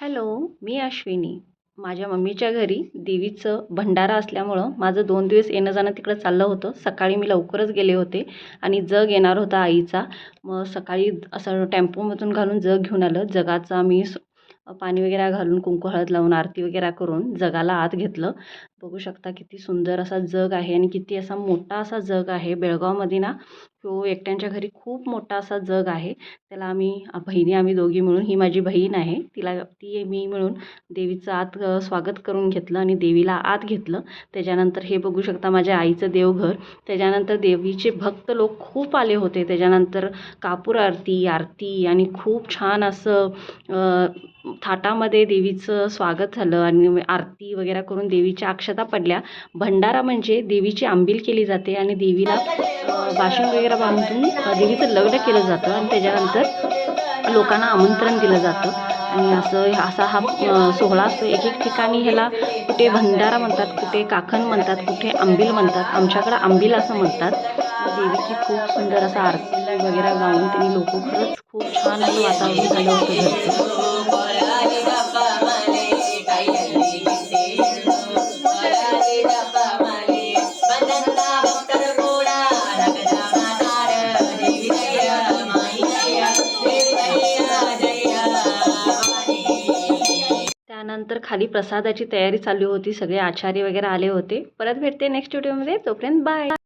Hello, मी अश्विनी. माझ्या मम्मीच्या घरी देवीचं भंडारा असल्यामुळं माझं 2 दिवस येणं-जाणं तिकडं चाललं होतं. सकाळी मी लवकरच गेले होते आणि जग येणार होता आईचा. मग सकाळी असं टेम्पोमधून घालून जग घेऊन आलं. जगाचा मी पाणी वगैरे घालून, कुंकू हळद लावून, आरती वगैरे करून जगाला आत घेतलं. बघू शकता किती सुंदर असा जग आहे आणि किती असा मोठा असा जग आहे. बेळगावमध्ये ना, तो एकट्यांच्या घरी खूप मोठा असा जग आहे. त्याला आम्ही दोघी मिळून, ही माझी बहीण आहे, ती मी मिळून देवीचं आत स्वागत करून घेतलं आणि देवीला आत घेतलं. त्याच्यानंतर हे बघू शकता माझ्या आईचं देवघर. त्याच्यानंतर देवीचे भक्त लोक खूप आले होते. त्याच्यानंतर कापूर आरती आरती आणि खूप छान असं थाटामध्ये देवीचं स्वागत झालं आणि आरती वगैरे करून देवीच्या अक्षता पडल्या. भंडारा म्हणजे देवीची आंबील केली जाते आणि देवीला बाशिंग वगैरे बांधून देवीचं लग्न केलं जातं आणि त्याच्यानंतर लोकांना आमंत्रण दिलं जातं आणि असा हा सोहळा असतो. एक एक ठिकाणी ह्याला कुठे भंडारा म्हणतात, कुठे काखण म्हणतात, कुठे आंबील म्हणतात. आमच्याकडं आंबील असं म्हणतात. देवीची खूप सुंदर असं आरती वगैरे गाऊन त्यांनी लोक खरंच खूप छान असं वातावरण झालं होतं घरचं. त्यानंतर खाली प्रसादाची तयारी चालू होती. सगळे आचार्य वगैरे आले होते. परत भेटते नेक्स्ट व्हिडिओमध्ये. तोपर्यंत बाय.